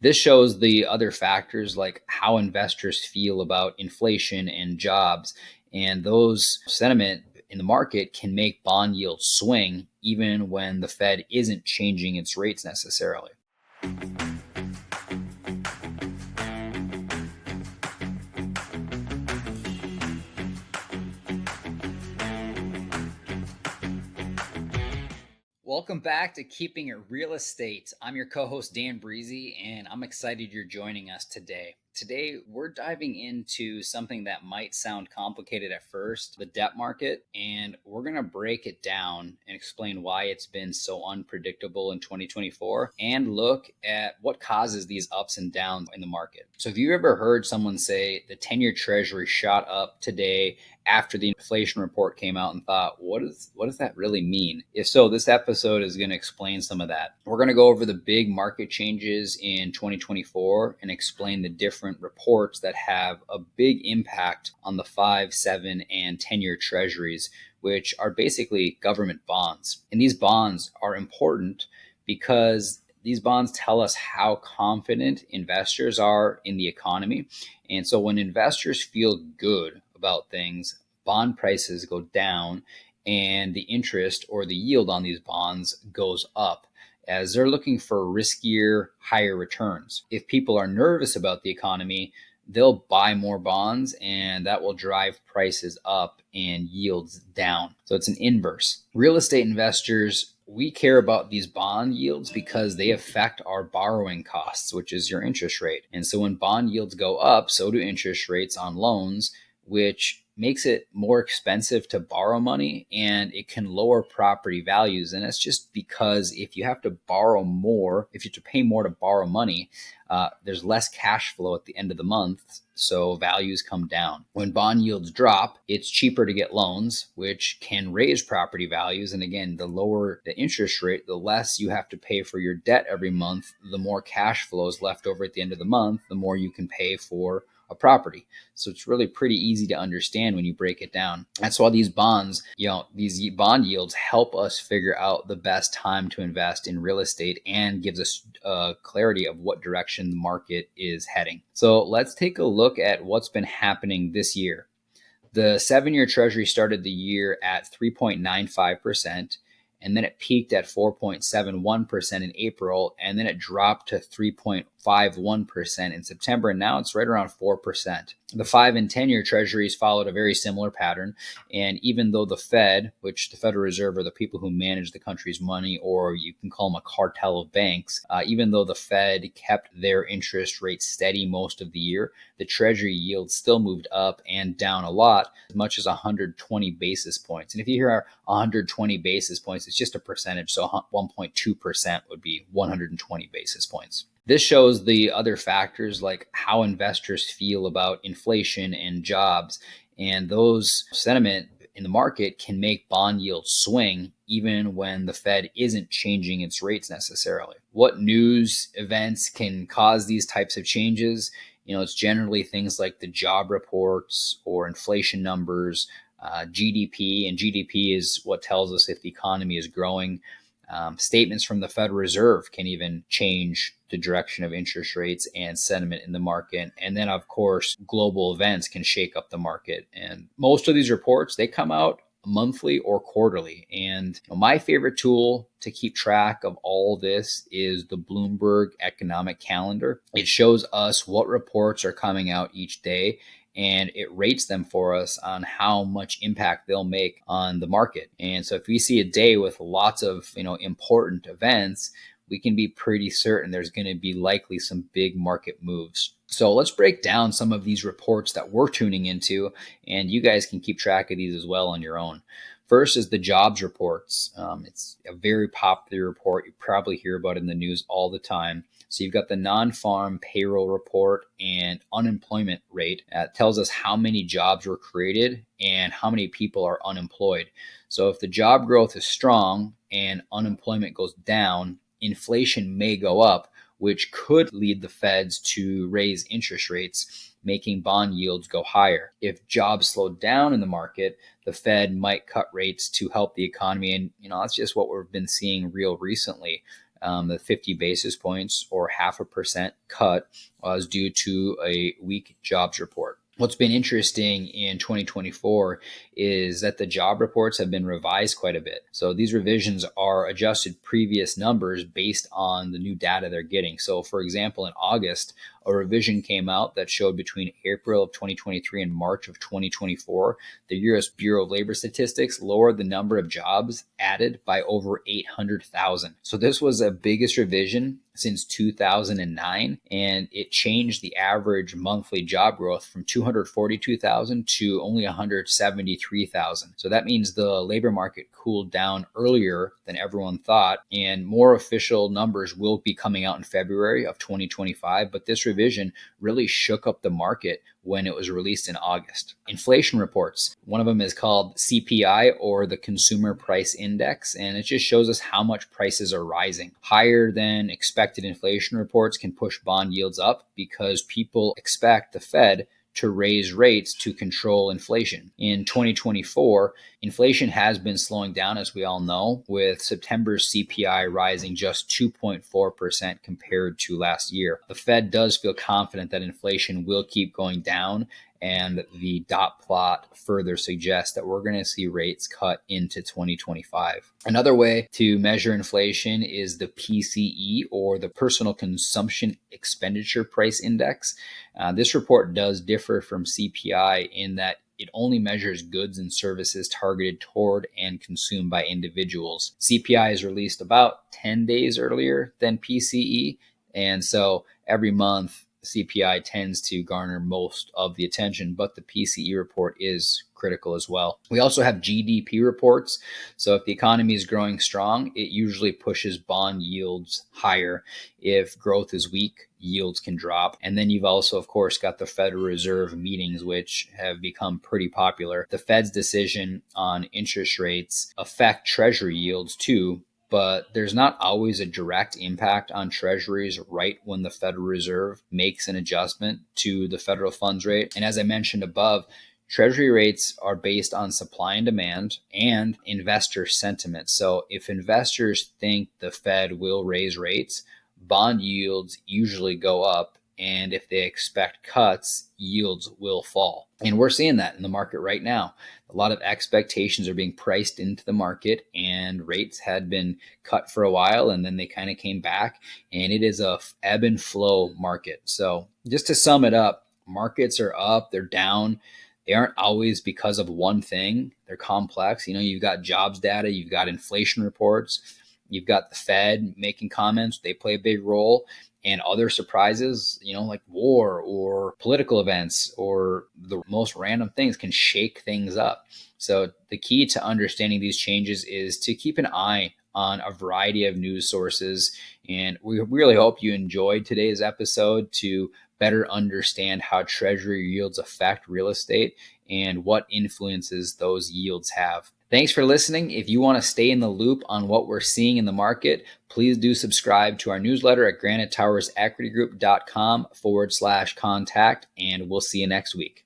This shows the other factors like how investors feel about inflation and jobs, and those sentiment in the market can make bond yields swing even when the Fed isn't changing its rates necessarily. Welcome back to Keeping It Real Estate. I'm your co-host Dan Brisse, and I'm excited you're joining us today. Today, we're diving into something that might sound complicated at first, the debt market, and we're going to break it down and explain why it's been so unpredictable in 2024 and look at what causes these ups and downs in the market. So have you ever heard someone say the 10-year Treasury shot up today after the inflation report came out and thought, what does that really mean? If so, this episode is going to explain some of that. We're going to go over the big market changes in 2024 and explain the different reports that have a big impact on the 5, 7, and 10-year Treasuries, which are basically government bonds. And these bonds are important because these bonds tell us how confident investors are in the economy. And so when investors feel good about things, bond prices go down and the interest or the yield on these bonds goes up as they're looking for riskier, higher returns. If people are nervous about the economy, they'll buy more bonds and that will drive prices up and yields down. So it's an inverse. Real estate investors, we care about these bond yields because they affect our borrowing costs, which is your interest rate. And so when bond yields go up, so do interest rates on loans, which makes it more expensive to borrow money and it can lower property values. And that's just because if you have to borrow more, if you have to pay more to borrow money, there's less cash flow at the end of the month. So values come down. When bond yields drop, it's cheaper to get loans, which can raise property values. And again, the lower the interest rate, the less you have to pay for your debt every month, the more cash flow is left over at the end of the month, the more you can pay for a property. So it's really pretty easy to understand when you break it down. That's why these bonds, these bond yields help us figure out the best time to invest in real estate and gives us clarity of what direction the market is heading. So let's take a look at what's been happening this year. The 7-year Treasury started the year at 3.95%. And then it peaked at 4.71% in April, and then it dropped to 3.51% in September, and now it's right around 4%. The 5 and 10-year Treasuries followed a very similar pattern, and even though the Fed, which the Federal Reserve are the people who manage the country's money, or you can call them a cartel of banks, even though the Fed kept their interest rate steady most of the year, the Treasury yield still moved up and down a lot, as much as 120 basis points. And if you hear 120 basis points, it's just a percentage, so 1.2% would be 120 basis points. This shows the other factors like how investors feel about inflation and jobs, and those sentiment in the market can make bond yields swing even when the Fed isn't changing its rates necessarily. What news events can cause these types of changes? It's generally things like the job reports or inflation numbers, GDP, and GDP is what tells us if the economy is growing. Statements from the Federal Reserve can even change the direction of interest rates and sentiment in the market. And then, of course, global events can shake up the market. And most of these reports, they come out monthly or quarterly. And my favorite tool to keep track of all this is the Bloomberg Economic Calendar. It shows us what reports are coming out each day, and it rates them for us on how much impact they'll make on the market. And so if we see a day with lots of, important events, we can be pretty certain there's going to be likely some big market moves. So let's break down some of these reports that we're tuning into, and you guys can keep track of these as well on your own. First is the jobs reports. It's a very popular report. You probably hear about it in the news all the time. So you've got the non-farm payroll report and unemployment rate. It tells us how many jobs were created and how many people are unemployed. So if the job growth is strong and unemployment goes down, inflation may go up, which could lead the Feds to raise interest rates, making bond yields go higher. If jobs slow down in the market, the Fed might cut rates to help the economy. And, that's just what we've been seeing real recently. The 50 basis points or 0.5% cut was due to a weak jobs report. What's been interesting in 2024 is that the job reports have been revised quite a bit. So these revisions are adjusted previous numbers based on the new data they're getting. So for example, in August, a revision came out that showed between April of 2023 and March of 2024, the U.S. Bureau of Labor Statistics lowered the number of jobs added by over 800,000. So this was the biggest revision since 2009, and it changed the average monthly job growth from 242,000 to only 173,000. So that means the labor market cooled down earlier than everyone thought, and more official numbers will be coming out in February of 2025, but this revision really shook up the market when it was released in August. Inflation reports, one of them is called CPI, or the Consumer Price Index, and it just shows us how much prices are rising. Higher than expected inflation reports can push bond yields up because people expect the Fed to raise rates to control inflation. In 2024, inflation has been slowing down, as we all know, with September's CPI rising just 2.4% compared to last year. The Fed does feel confident that inflation will keep going down, and the dot plot further suggests that we're going to see rates cut into 2025. Another way to measure inflation is the PCE, or the Personal Consumption Expenditure Price Index. This report does differ from CPI in that it only measures goods and services targeted toward and consumed by individuals. CPI is released about 10 days earlier than PCE, and so every month CPI tends to garner most of the attention, but the PCE report is critical as well. We also have GDP reports. So if the economy is growing strong, it usually pushes bond yields higher. If growth is weak, yields can drop. And then you've also, of course, got the Federal Reserve meetings, which have become pretty popular. The Fed's decision on interest rates affect Treasury yields too, but there's not always a direct impact on Treasuries right when the Federal Reserve makes an adjustment to the federal funds rate. And as I mentioned above, Treasury rates are based on supply and demand and investor sentiment. So if investors think the Fed will raise rates, bond yields usually go up. And if they expect cuts, yields will fall. And we're seeing that in the market right now. A lot of expectations are being priced into the market, and rates had been cut for a while, and then they kind of came back, and it is a ebb and flow market. So just to sum it up, markets are up, they're down. They aren't always because of one thing. They're complex. You've got jobs data, you've got inflation reports, you've got the Fed making comments. They play a big role. And other surprises, like war or political events or the most random things can shake things up. So the key to understanding these changes is to keep an eye on a variety of news sources. And we really hope you enjoyed today's episode to better understand how Treasury yields affect real estate and what influences those yields have. Thanks for listening. If you want to stay in the loop on what we're seeing in the market, please do subscribe to our newsletter at granitetowersequitygroup.com/contact, and we'll see you next week.